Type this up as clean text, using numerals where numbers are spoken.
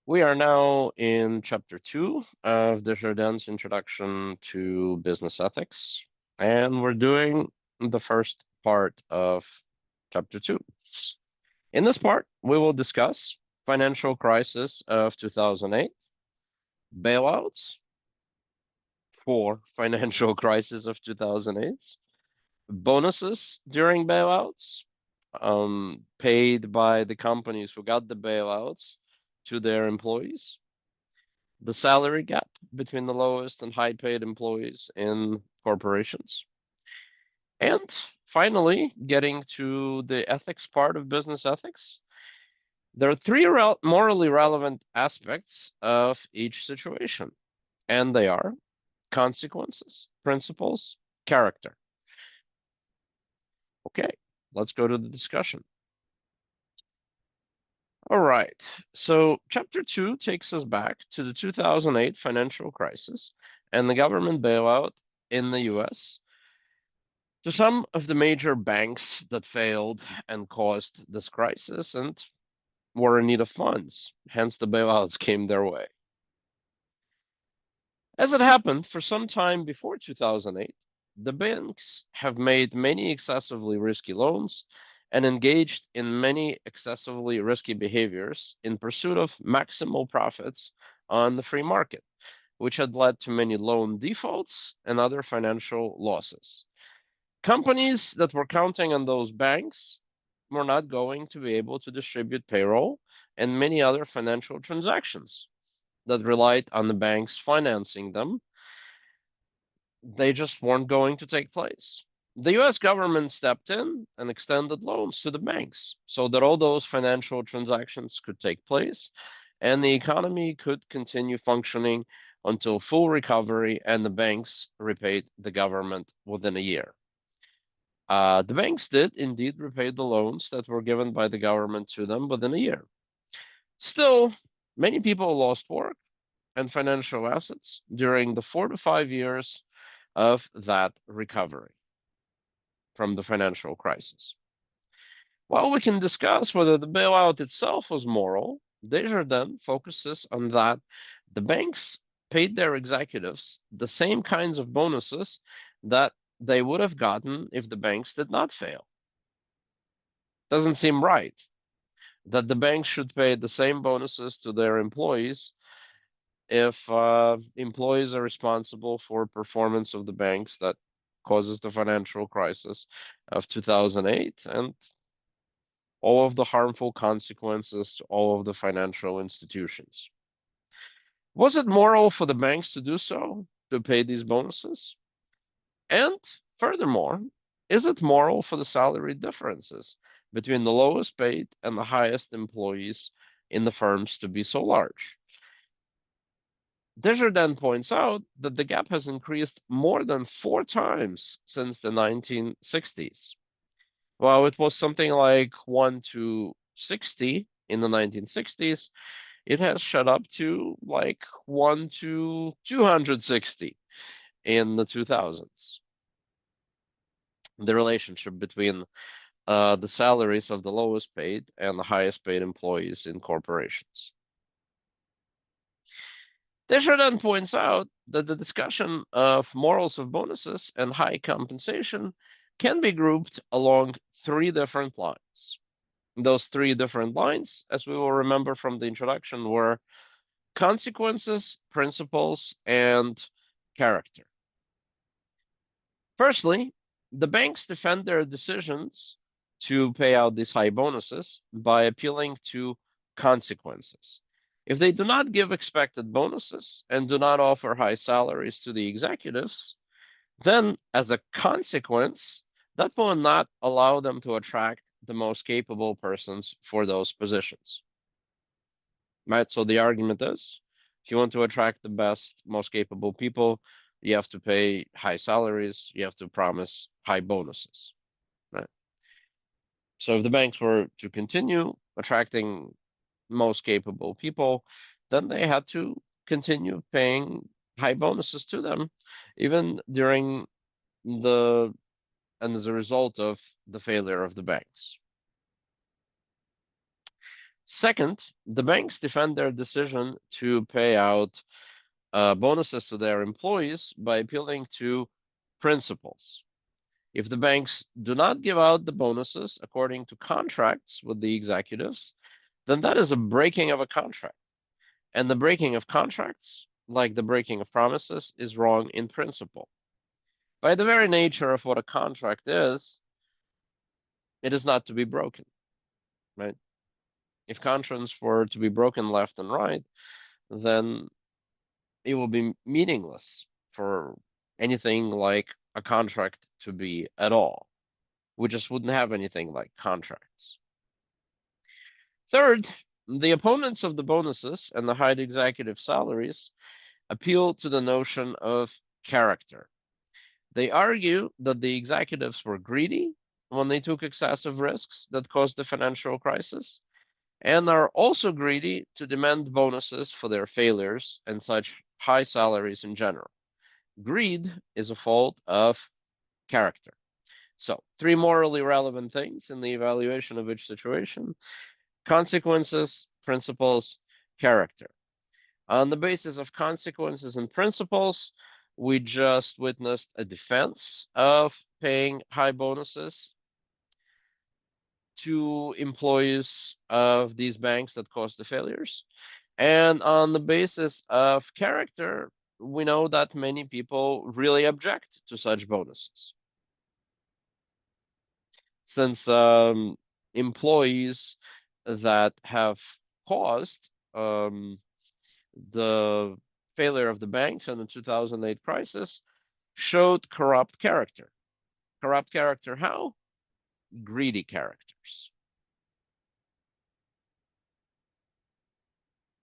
We are now in chapter 2 of Desjardins' Introduction to Business Ethics, and we're doing the first part of chapter 2. In this part, we will discuss financial crisis of 2008, bailouts for financial crisis of 2008, bonuses during bailouts, paid by the companies who got the bailouts to their employees, the salary gap between the lowest and high paid employees in corporations. And finally, getting to the ethics part of business ethics, there are three morally relevant aspects of each situation, and they are consequences, principles, character. Okay, let's go to the discussion. All right, so chapter 2 takes us back to the 2008 financial crisis and the government bailout in the US to some of the major banks that failed and caused this crisis and were in need of funds. Hence, the bailouts came their way. As it happened, for some time before 2008, the banks have made many excessively risky loans and engaged in many excessively risky behaviors in pursuit of maximal profits on the free market, which had led to many loan defaults and other financial losses. Companies that were counting on those banks were not going to be able to distribute payroll and many other financial transactions that relied on the banks financing them. They just weren't going to take place. The US government stepped in and extended loans to the banks so that all those financial transactions could take place and the economy could continue functioning until full recovery and the banks repaid the government within a year. The banks did indeed repay the loans that were given by the government to them within a year. Still, many people lost work and financial assets during the 4 to 5 years of that recovery from the financial crisis. While we can discuss whether the bailout itself was moral, Desjardins focuses on that the banks paid their executives the same kinds of bonuses that they would have gotten if the banks did not fail. Doesn't seem right that the banks should pay the same bonuses to their employees if employees are responsible for performance of the banks that causes the financial crisis of 2008 and all of the harmful consequences to all of the financial institutions. Was it moral for the banks to do so, to pay these bonuses? And furthermore, is it moral for the salary differences between the lowest paid and the highest employees in the firms to be so large? Desjardins points out that the gap has increased more than 4 times since the 1960s. While it was something like 1 to 60 in the 1960s, it has shot up to like 1 to 260 in the 2000s. The relationship between the salaries of the lowest paid and the highest paid employees in corporations. Desjardins points out that the discussion of morals of bonuses and high compensation can be grouped along 3 different lines. Those 3 different lines, as we will remember from the introduction, were consequences, principles, and character. Firstly, the banks defend their decisions to pay out these high bonuses by appealing to consequences. If they do not give expected bonuses and do not offer high salaries to the executives, then as a consequence, that will not allow them to attract the most capable persons for those positions. Right? So the argument is, if you want to attract the best, most capable people, you have to pay high salaries, you have to promise high bonuses. Right? So if the banks were to continue attracting most capable people, then they had to continue paying high bonuses to them, even during the and as a result of the failure of the banks. Second, the banks defend their decision to pay out bonuses to their employees by appealing to principles. If the banks do not give out the bonuses according to contracts with the executives, then that is a breaking of a contract. And the breaking of contracts, like the breaking of promises, is wrong in principle. By the very nature of what a contract is, it is not to be broken, right? If contracts were to be broken left and right, then it will be meaningless for anything like a contract to be at all. We just wouldn't have anything like contracts. Third, the opponents of the bonuses and the high executive salaries appeal to the notion of character. They argue that the executives were greedy when they took excessive risks that caused the financial crisis, and are also greedy to demand bonuses for their failures and such high salaries in general. Greed is a fault of character. So, three morally relevant things in the evaluation of each situation: consequences, principles, character. On the basis of consequences and principles, we just witnessed a defense of paying high bonuses to employees of these banks that caused the failures. And on the basis of character, we know that many people really object to such bonuses. Since employees that have caused the failure of the banks in the 2008 crisis showed corrupt character. Corrupt character how? Greedy characters.